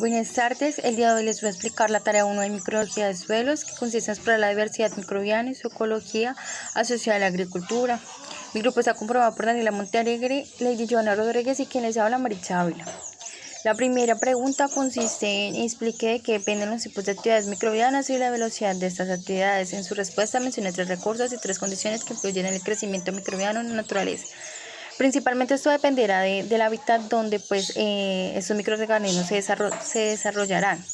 Buenas tardes, el día de hoy les voy a explicar la tarea 1 de microbiología de suelos, que consiste en explorar la diversidad microbiana y su ecología asociada a la agricultura. Mi grupo está conformado por Daniela Montealegre, Lady Joana Rodríguez y quien les habla, Maritza Ávila. La primera pregunta consiste en explique de qué dependen los tipos de actividades microbianas y la velocidad de estas actividades. En su respuesta menciona 3 recursos y 3 condiciones que influyen en el crecimiento microbiano en la naturaleza. Principalmente esto dependerá del hábitat donde estos microorganismos se desarrollarán,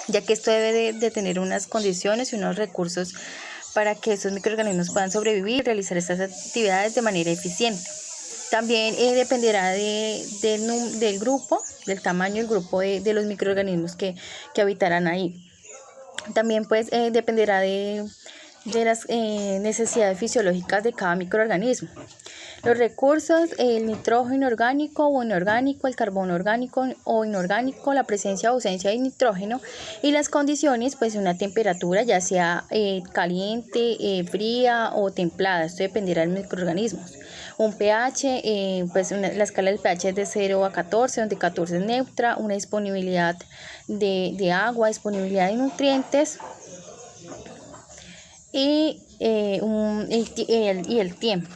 ya que esto debe de tener unas condiciones y unos recursos para que estos microorganismos puedan sobrevivir y realizar estas actividades de manera eficiente. También dependerá del grupo, del tamaño del grupo de los microorganismos que habitarán ahí. También dependerá de las necesidades fisiológicas de cada microorganismo. Los recursos: el nitrógeno orgánico o inorgánico, el carbono orgánico o inorgánico, la presencia o ausencia de nitrógeno, y las condiciones, una temperatura ya sea caliente, fría o templada. Esto dependerá de los microorganismos. Un pH, la escala del pH es de 0 a 14, donde 14 es neutra, una disponibilidad de agua, disponibilidad de nutrientes y el tiempo.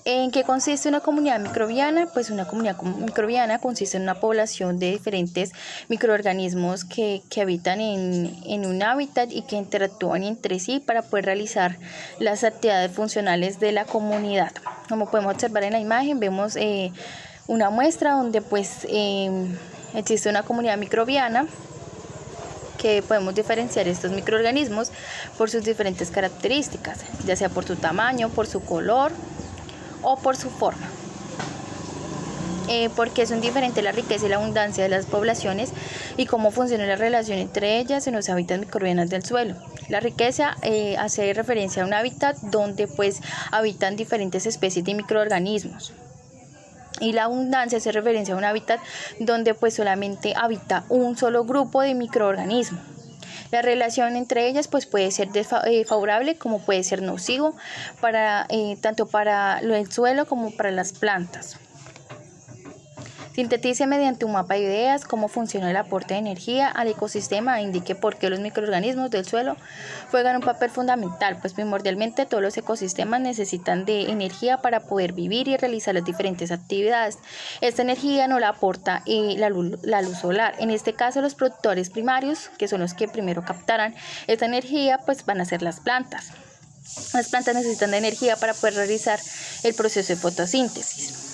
¿En qué consiste una comunidad microbiana? Una comunidad microbiana consiste en una población de diferentes microorganismos que habitan en un hábitat y que interactúan entre sí para poder realizar las actividades funcionales de la comunidad. Como podemos observar en la imagen, vemos una muestra donde existe una comunidad microbiana, que podemos diferenciar estos microorganismos por sus diferentes características, ya sea por su tamaño, por su color o por su forma. Porque son diferentes la riqueza y la abundancia de las poblaciones y cómo funciona la relación entre ellas en los hábitats microbianos del suelo. La riqueza hace referencia a un hábitat donde habitan diferentes especies de microorganismos. Y la abundancia hace referencia a un hábitat donde solamente habita un solo grupo de microorganismos. La relación entre ellas puede ser favorable como puede ser nocivo tanto para el suelo como para las plantas. Sintetice mediante un mapa de ideas cómo funciona el aporte de energía al ecosistema e indique por qué los microorganismos del suelo juegan un papel fundamental, primordialmente todos los ecosistemas necesitan de energía para poder vivir y realizar las diferentes actividades. Esta energía no la aporta la luz solar. En este caso, los productores primarios, que son los que primero captarán esta energía, van a ser las plantas. Las plantas necesitan de energía para poder realizar el proceso de fotosíntesis.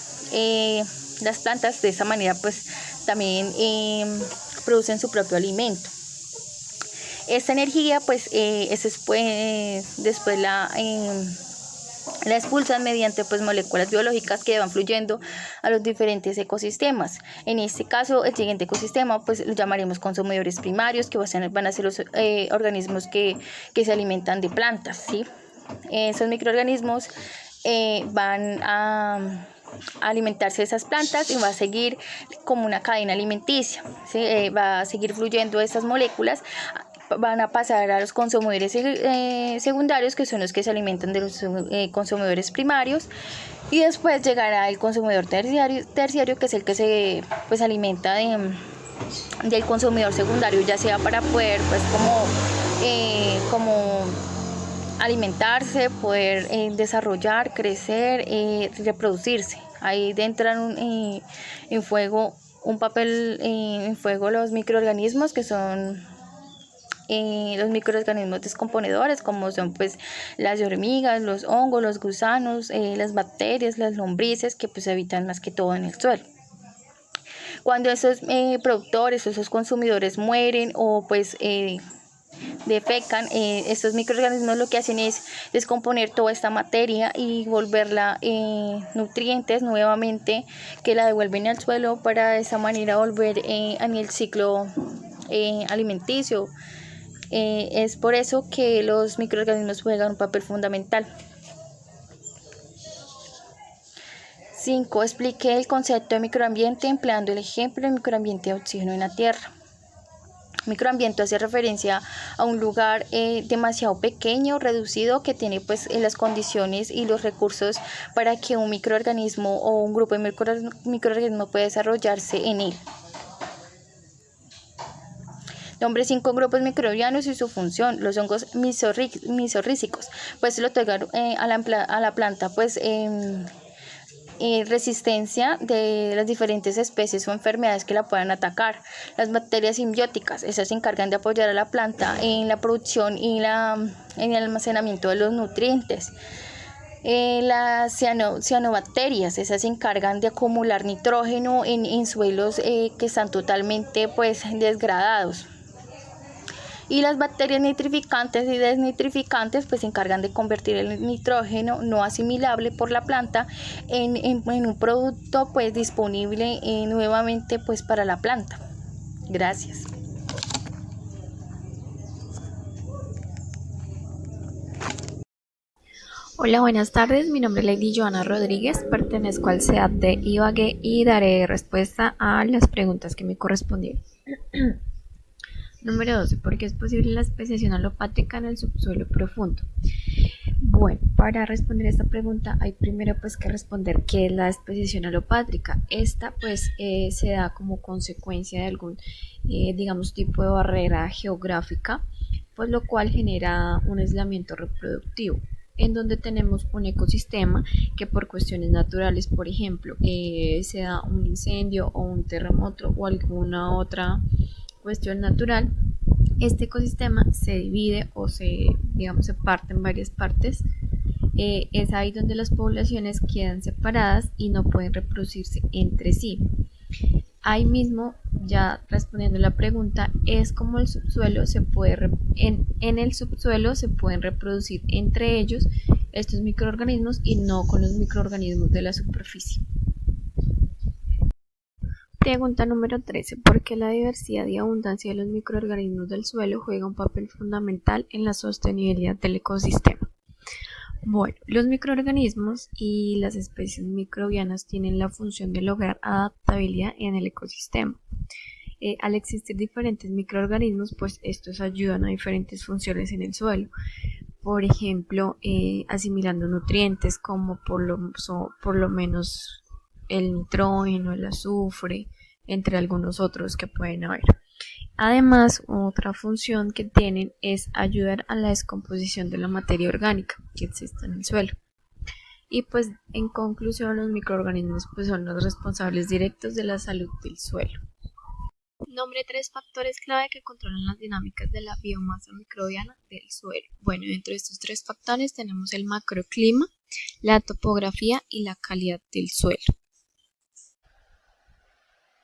Las plantas de esa manera también producen su propio alimento. Esta energía después la expulsan mediante moléculas biológicas que van fluyendo a los diferentes ecosistemas. En este caso, el siguiente ecosistema lo llamaremos consumidores primarios, que van a ser los organismos que se alimentan de plantas, ¿sí? Esos microorganismos van a alimentarse de esas plantas y va a seguir como una cadena alimenticia, ¿sí? Va a seguir fluyendo esas moléculas, van a pasar a los consumidores secundarios, que son los que se alimentan de los consumidores primarios, y después llegará el consumidor terciario, que es el que se alimenta del consumidor secundario, ya sea para poder como alimentarse, poder desarrollar, crecer, reproducirse. Ahí entran en fuego los microorganismos, que son los microorganismos descomponedores, como son las hormigas, los hongos, los gusanos, las bacterias, las lombrices, que habitan más que todo en el suelo. Cuando esos productores o esos consumidores mueren o defecan, estos microorganismos lo que hacen es descomponer toda esta materia y volverla nutrientes nuevamente, que la devuelven al suelo para de esa manera volver en el ciclo alimenticio. Es por eso que los microorganismos juegan un papel fundamental. 5. Explique el concepto de microambiente empleando el ejemplo del microambiente de oxígeno en la Tierra. Microambiente hace referencia a un lugar demasiado pequeño, reducido, que tiene pues las condiciones y los recursos para que un microorganismo o un grupo de microorganismos pueda desarrollarse en él. Nombre 5 grupos microbianos y su función. Los hongos misorrícicos pues le otorgan a la planta pues resistencia de las diferentes especies o enfermedades que la puedan atacar. Las bacterias simbióticas, esas se encargan de apoyar a la planta en la producción y en el almacenamiento de los nutrientes. Las cianobacterias, esas se encargan de acumular nitrógeno en suelos que están totalmente pues degradados. Y las bacterias nitrificantes y desnitrificantes pues se encargan de convertir el nitrógeno no asimilable por la planta en un producto pues disponible nuevamente pues para la planta. Gracias. Hola, buenas tardes. Mi nombre es Lady Joana Rodríguez, pertenezco al CEAT de Ibagué y daré respuesta a las preguntas que me correspondieron. Número 12. ¿Por qué es posible la especiación alopátrica en el subsuelo profundo? Bueno, para responder esta pregunta hay primero pues que responder qué es la especiación alopátrica. Esta pues se da como consecuencia de algún digamos tipo de barrera geográfica, pues lo cual genera un aislamiento reproductivo en donde tenemos un ecosistema que por cuestiones naturales, por ejemplo, se da un incendio o un terremoto o alguna otra cuestión natural, este ecosistema se divide o digamos, se parte en varias partes. Es ahí donde las poblaciones quedan separadas y no pueden reproducirse entre sí. Ahí mismo, ya respondiendo la pregunta, es como el subsuelo se puede en el subsuelo se pueden reproducir entre ellos estos microorganismos y no con los microorganismos de la superficie. Pregunta número 13. ¿Por qué la diversidad y abundancia de los microorganismos del suelo juega un papel fundamental en la sostenibilidad del ecosistema? Bueno, los microorganismos y las especies microbianas tienen la función de lograr adaptabilidad en el ecosistema. Al existir diferentes microorganismos, pues estos ayudan a diferentes funciones en el suelo. Por ejemplo, asimilando nutrientes como por lo menos el nitrógeno, el azufre, entre algunos otros que pueden haber. Además, otra función que tienen es ayudar a la descomposición de la materia orgánica que existe en el suelo. Y pues en conclusión, los microorganismos pues son los responsables directos de la salud del suelo. Nombre 3 factores clave que controlan las dinámicas de la biomasa microbiana del suelo. Bueno, dentro de estos 3 factores tenemos el macroclima, la topografía y la calidad del suelo.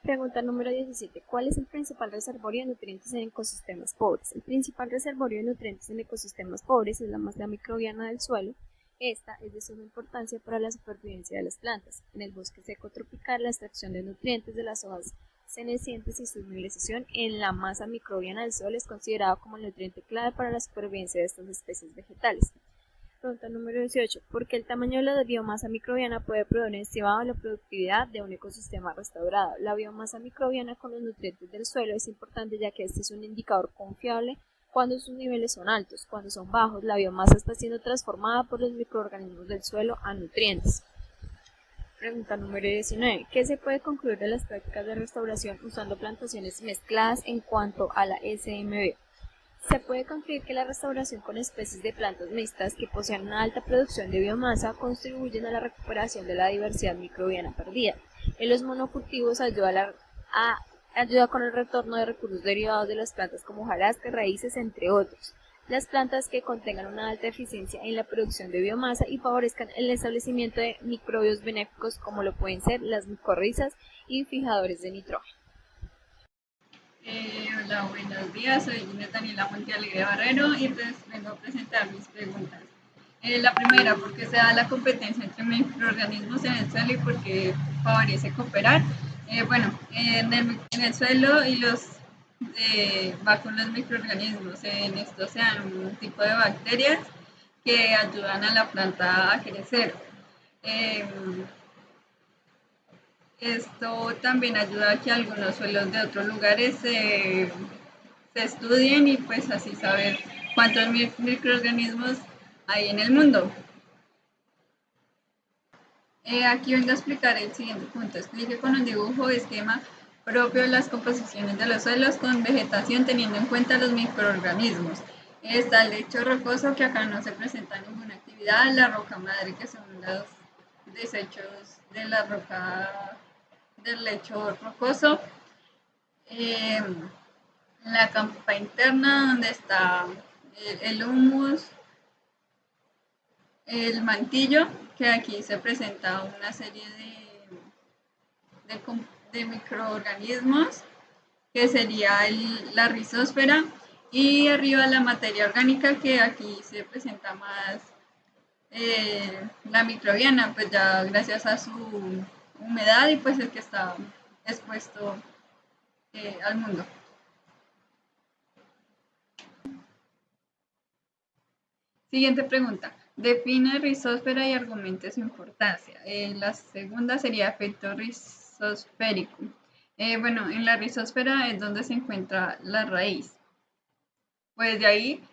Pregunta número 17. ¿Cuál es el principal reservorio de nutrientes en ecosistemas pobres? El principal reservorio de nutrientes en ecosistemas pobres es la masa microbiana del suelo. Esta es de suma importancia para la supervivencia de las plantas. En el bosque seco tropical, la extracción de nutrientes de las hojas cenecientes y su mineralización en la masa microbiana del suelo es considerado como el nutriente clave para la supervivencia de estas especies vegetales. Pregunta número 18. ¿Por qué el tamaño de la biomasa microbiana puede proveer un estimado de la productividad de un ecosistema restaurado? La biomasa microbiana con los nutrientes del suelo es importante ya que este es un indicador confiable cuando sus niveles son altos. Cuando son bajos, la biomasa está siendo transformada por los microorganismos del suelo a nutrientes. Pregunta número 19. ¿Qué se puede concluir de las prácticas de restauración usando plantaciones mezcladas en cuanto a la SMB? Se puede concluir que la restauración con especies de plantas mixtas que poseen una alta producción de biomasa contribuyen a la recuperación de la diversidad microbiana perdida. En los monocultivos ayuda con el retorno de recursos derivados de las plantas como hojarasca, raíces, entre otros. Las plantas que contengan una alta eficiencia en la producción de biomasa y favorezcan el establecimiento de microbios benéficos como lo pueden ser las micorrizas y fijadores de nitrógeno. Hola, buenos días, soy Ginés Daniela Montealegre Barrero y pues vengo a presentar mis preguntas. La primera, ¿por qué se da la competencia entre microorganismos en el suelo y por qué favorece cooperar? En el suelo y va con los microorganismos, en estos sean un tipo de bacterias que ayudan a la planta a crecer. Esto también ayuda a que algunos suelos de otros lugares se se estudien y pues así saber cuántos microorganismos hay en el mundo. Aquí vengo a explicar el siguiente punto. Explique con un dibujo o esquema propio las composiciones de los suelos con vegetación teniendo en cuenta los microorganismos. Está el lecho rocoso, que acá no se presenta ninguna actividad, la roca madre, que son los desechos de la roca del lecho rocoso, la capa interna donde está el humus, el mantillo, que aquí se presenta una serie de microorganismos, que sería la rizósfera, y arriba la materia orgánica, que aquí se presenta más la microbiana, pues ya gracias a su humedad y pues el que está expuesto al mundo. Siguiente pregunta. Define rizósfera y argumente su importancia. La segunda sería efecto rizosférico. Bueno, en la rizósfera es donde se encuentra la raíz. Pues de ahí,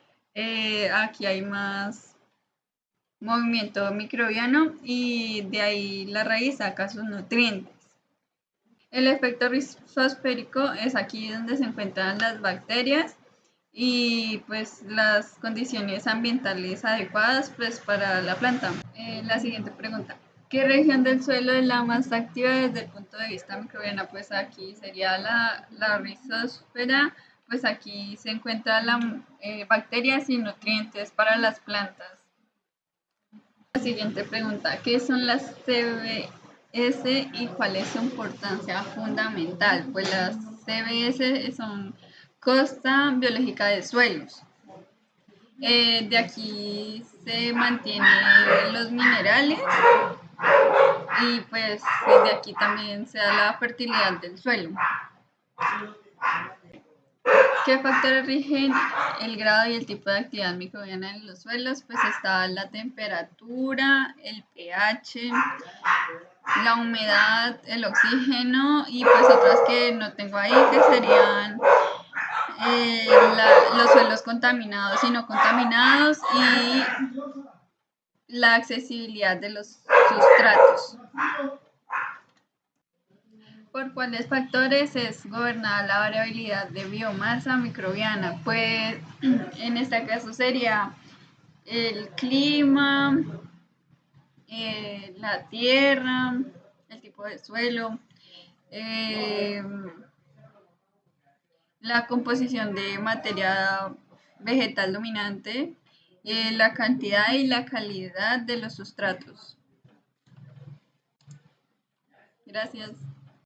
aquí hay más movimiento microbiano y de ahí la raíz saca sus nutrientes. El efecto rizosférico es aquí donde se encuentran las bacterias y pues las condiciones ambientales adecuadas pues para la planta. La siguiente pregunta. ¿Qué región del suelo es la más activa desde el punto de vista microbiano? Pues aquí sería la rizósfera, pues aquí se encuentran las bacterias y nutrientes para las plantas. La siguiente pregunta. ¿Qué son las CBS y cuál es su importancia fundamental? Pues las CBS son costa biológica de suelos. De aquí se mantienen los minerales y pues de aquí también se da la fertilidad del suelo. ¿Qué factores rigen el grado y el tipo de actividad microbiana en los suelos? Pues está la temperatura, el pH, la humedad, el oxígeno y pues otras que no tengo ahí, que serían los suelos contaminados y no contaminados y la accesibilidad de los sustratos. ¿Por cuáles factores es gobernada la variabilidad de biomasa microbiana? Pues en este caso sería el clima, la tierra, el tipo de suelo, la composición de materia vegetal dominante, la cantidad y la calidad de los sustratos. Gracias.